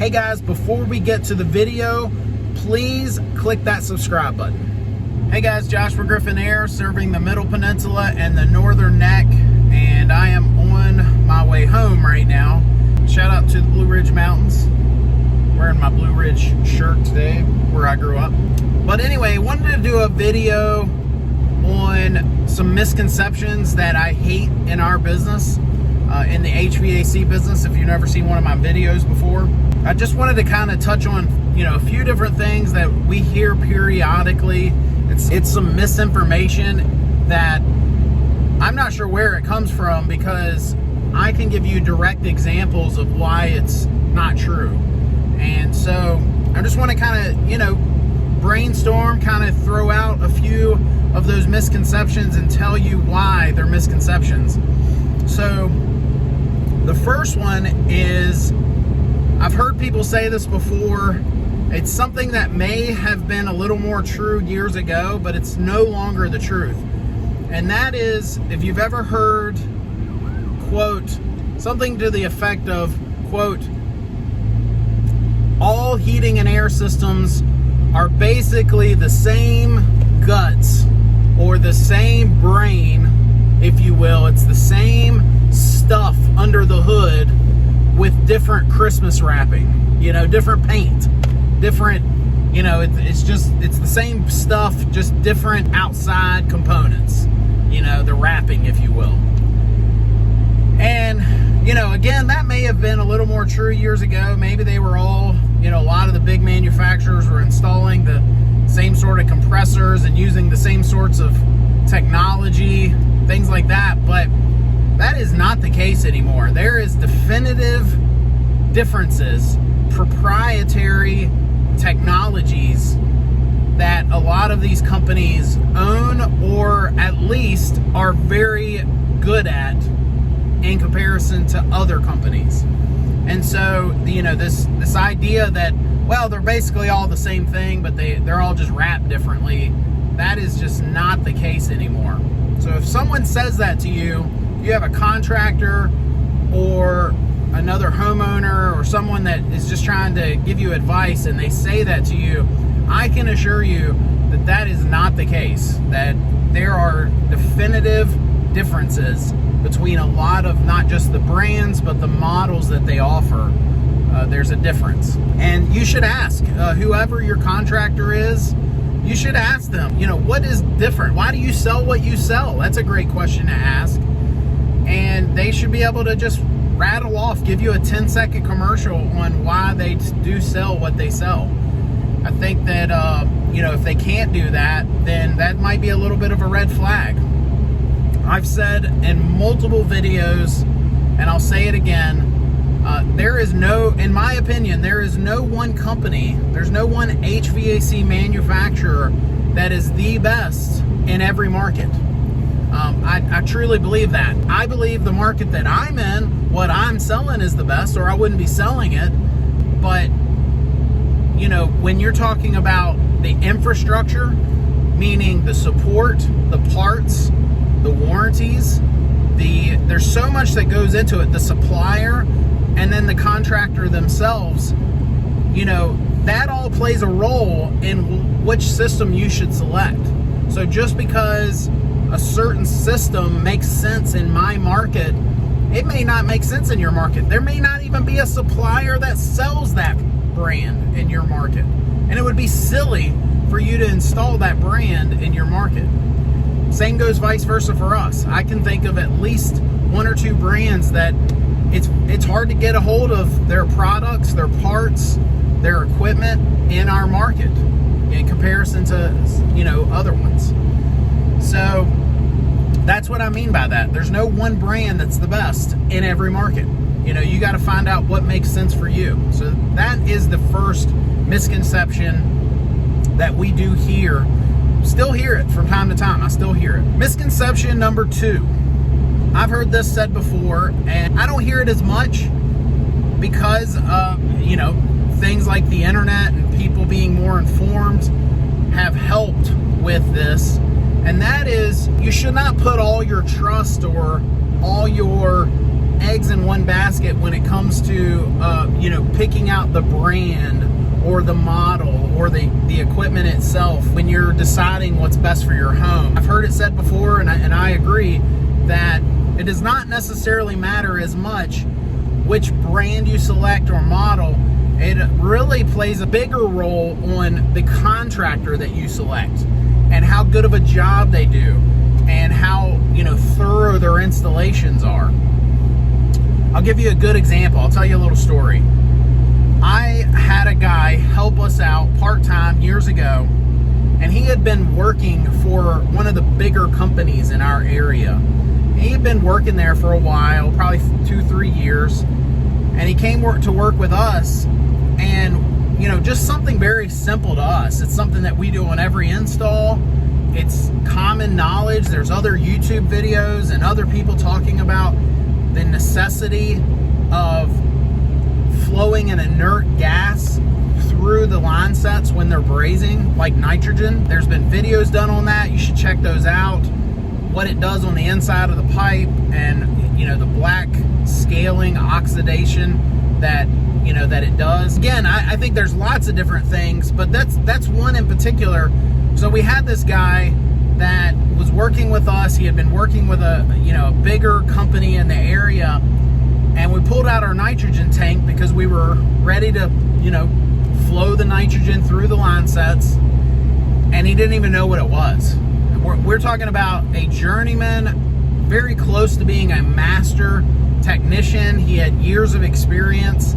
Hey guys, before we get to the video, please click that subscribe button. Hey guys, Joshua Griffin Air, serving the Middle Peninsula and the Northern Neck, and I am on my way home right now. Shout out to the Blue Ridge Mountains. Wearing my Blue Ridge shirt today, where I grew up. But anyway, wanted to do a video on some misconceptions that I hate in our business, in the HVAC business. If you've never seen one of my videos before, I just wanted to kind of touch on, a few different things that we hear periodically. It's some misinformation that I'm not sure where it comes from, because I can give you direct examples of why it's not true. And so I just want to kind of, brainstorm, kind of throw out a few of those misconceptions and tell you why they're misconceptions. So the first one is, I've heard people say this before. It's something that may have been a little more true years ago, but it's no longer the truth. And that is, if you've ever heard, quote, something to the effect of, quote, all heating and air systems are basically the same guts or the same brain, if you will. It's the same stuff under the hood with different Christmas wrapping, different paint, different, it's the same stuff, just different outside components, the wrapping, if you will. And, again, that may have been a little more true years ago. Maybe they were all, a lot of the big manufacturers were installing the same sort of compressors and using the same sorts of technology, things like that. But that is not the case anymore. There is definitive differences, proprietary technologies that a lot of these companies own, or at least are very good at in comparison to other companies. And so, this idea that, well, they're basically all the same thing, but they're all just wrapped differently, that is just not the case anymore. So if someone says that to you, you have a contractor or another homeowner or someone that is just trying to give you advice, and they say that to you, I can assure you that that is not the case, that there are definitive differences between a lot of not just the brands, but the models that they offer. There's a difference. And you should ask whoever your contractor is, you should ask them, what is different? Why do you sell what you sell? That's a great question to ask. And they should be able to just rattle off, give you a 10-second commercial on why they do sell what they sell. I think that, if they can't do that, then that might be a little bit of a red flag. I've said in multiple videos, and I'll say it again, in my opinion, there is no one company, there's no one HVAC manufacturer that is the best in every market. I truly believe that. I believe the market that I'm in, what I'm selling is the best, or I wouldn't be selling it. But, when you're talking about the infrastructure, meaning the support, the parts, the warranties, there's so much that goes into it, the supplier, and then the contractor themselves, that all plays a role in which system you should select. So just because a certain system makes sense in my market, it may not make sense in your market. There may not even be a supplier that sells that brand in your market. And it would be silly for you to install that brand in your market. Same goes vice versa for us. I can think of at least one or two brands that it's hard to get a hold of their products, their parts, their equipment in our market in comparison to, other ones. So that's what I mean by that. There's no one brand that's the best in every market. You got to find out what makes sense for you. So that is the first misconception that we do hear. Still hear it from time to time. I still hear it. Misconception number 2. I've heard this said before, and I don't hear it as much because things like the internet and people being more informed have helped with this. And that is, you should not put all your trust or all your eggs in one basket when it comes to, picking out the brand or the model or the equipment itself when you're deciding what's best for your home. I've heard it said before, and I agree, that it does not necessarily matter as much which brand you select or model. It really plays a bigger role on the contractor that you select and how good of a job they do and how thorough their installations are. I'll give you a good example. I'll tell you a little story. I had a guy help us out part-time years ago, and he had been working for one of the bigger companies in our area. He had been working there for a while, probably 2-3 years, and he came to work with us, and just something very simple to us. It's something that we do on every install. It's common knowledge. There's other YouTube videos and other people talking about the necessity of flowing an inert gas through the line sets when they're brazing, like nitrogen. There's been videos done on that. You should check those out. What it does on the inside of the pipe, and the black scaling oxidation that it does. Again, I think there's lots of different things, but that's one in particular. So we had this guy that was working with us. He had been working with a bigger company in the area, and we pulled out our nitrogen tank because we were ready to flow the nitrogen through the line sets, and he didn't even know what it was. We're talking about a journeyman, very close to being a master technician. He had years of experience,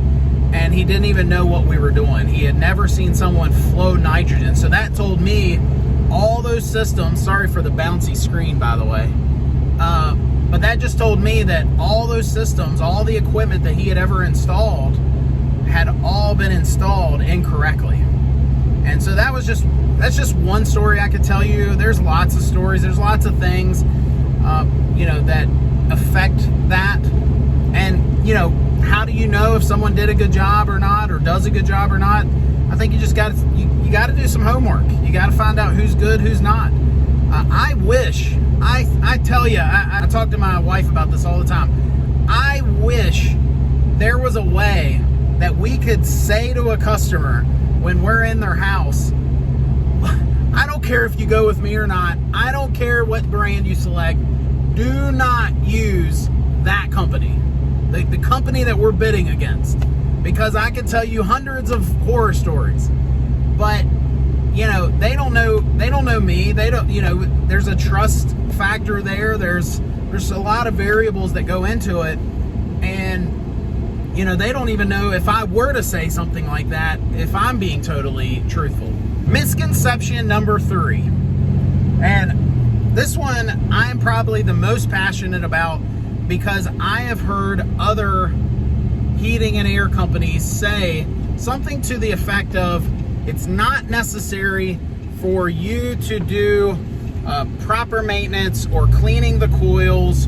and he didn't even know what we were doing. He had never seen someone flow nitrogen. So that told me all those systems, sorry for the bouncy screen, by the way, but that just told me that all those systems, all the equipment that he had ever installed had all been installed incorrectly. And so that's just one story I could tell you. There's lots of stories. There's lots of things, that affect that. And, how do you know if someone did a good job or not, or does a good job or not? I think you just got to do some homework. You got to find out who's good, who's not. I wish, I tell you, I talk to my wife about this all the time. I wish there was a way that we could say to a customer when we're in their house, I don't care if you go with me or not. I don't care what brand you select. Do not use that company, the company that we're bidding against, because I can tell you hundreds of horror stories. But they don't know me. They don't. There's a trust factor there. There's a lot of variables that go into it, and they don't even know if I were to say something like that, if I'm being totally truthful. Misconception number 3. And this one I'm probably the most passionate about, because I have heard other heating and air companies say something to the effect of, it's not necessary for you to do proper maintenance or cleaning the coils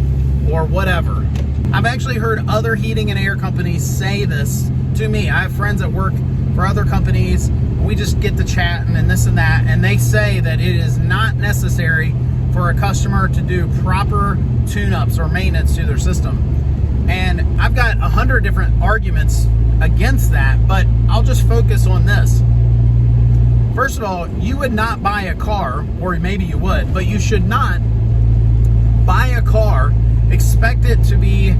or whatever. I've actually heard other heating and air companies say this to me. I have friends that work for other companies. We just get to chatting and this and that, and they say that it is not necessary for a customer to do proper tune-ups or maintenance to their system. And I've got 100 different arguments against that, but I'll just focus on this. First of all, you would not buy a car, or maybe you would, but you should not buy a car, expect it to be,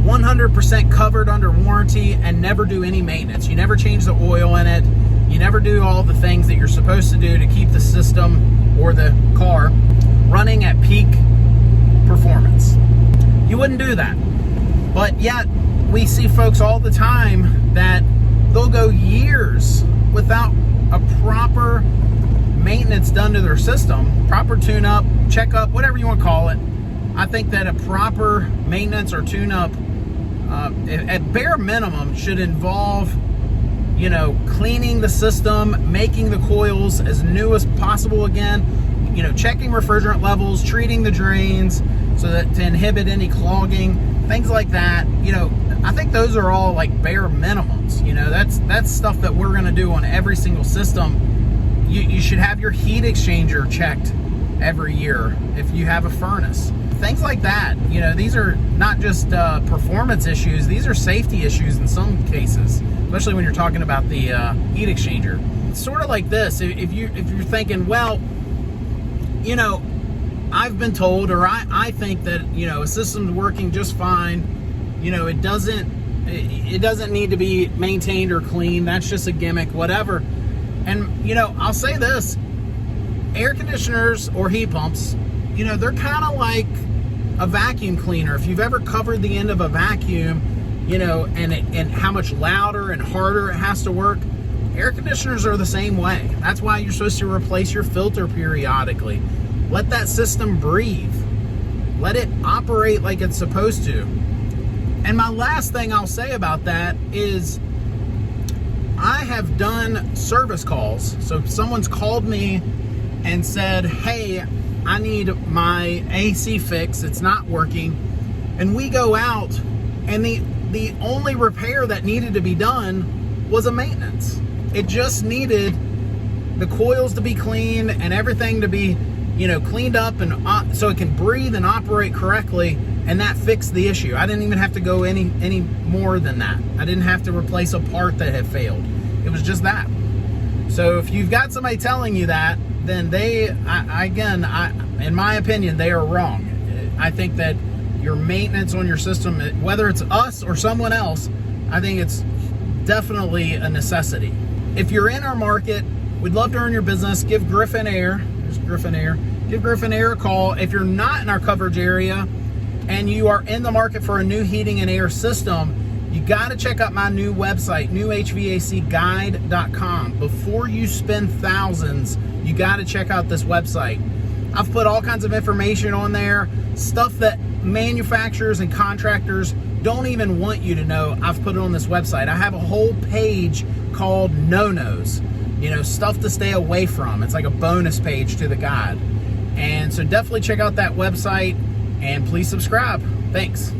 100% covered under warranty, and never do any maintenance. You never change the oil in it. You never do all the things that you're supposed to do to keep the system or the car running at peak performance. You wouldn't do that. But yet, we see folks all the time that they'll go years without a proper maintenance done to their system, proper tune-up, check-up, whatever you want to call it. I think that a proper maintenance or tune-up, at bare minimum, should involve, cleaning the system, making the coils as new as possible again, checking refrigerant levels, treating the drains so that to inhibit any clogging, things like that. I think those are all like bare minimums. That's stuff that we're going to do on every single system. You should have your heat exchanger checked every year if you have a furnace. things like that. You know, these are not just performance issues, these are safety issues in some cases, especially when you're talking about the heat exchanger. It's sort of like this. If you're thinking, well, you know, I've been told, or I think that, you know, a system's working just fine, you know, it doesn't need to be maintained or cleaned, that's just a gimmick, whatever. And, you know, I'll say this, air conditioners or heat pumps, you know, they're kind of like a vacuum cleaner. If you've ever covered the end of a vacuum, you know, and how much louder and harder it has to work, air conditioners are the same way. That's why you're supposed to replace your filter periodically. Let that system breathe. Let it operate like it's supposed to. And my last thing I'll say about that is I have done service calls. So if someone's called me and said, hey, I need my AC fixed, it's not working, and we go out and the only repair that needed to be done was a maintenance. It just needed the coils to be clean and everything to be, you know, cleaned up and so it can breathe and operate correctly, and that fixed the issue. I didn't even have to go any more than that. I didn't have to replace a part that had failed. It was just that. So if you've got somebody telling you that, then in my opinion, they are wrong. I think that your maintenance on your system, whether it's us or someone else, I think it's definitely a necessity. If you're in our market, we'd love to earn your business. Give Griffin Air, there's Griffin Air, give Griffin Air a call. If you're not in our coverage area and you are in the market for a new heating and air system, you got to check out my new website, newhvacguide.com. Before you spend thousands, you got to check out this website. I've put all kinds of information on there, stuff that manufacturers and contractors don't even want you to know. I've put it on this website. I have a whole page called no-nos, you know, stuff to stay away from. It's like a bonus page to the guide. And so definitely check out that website and please subscribe. Thanks.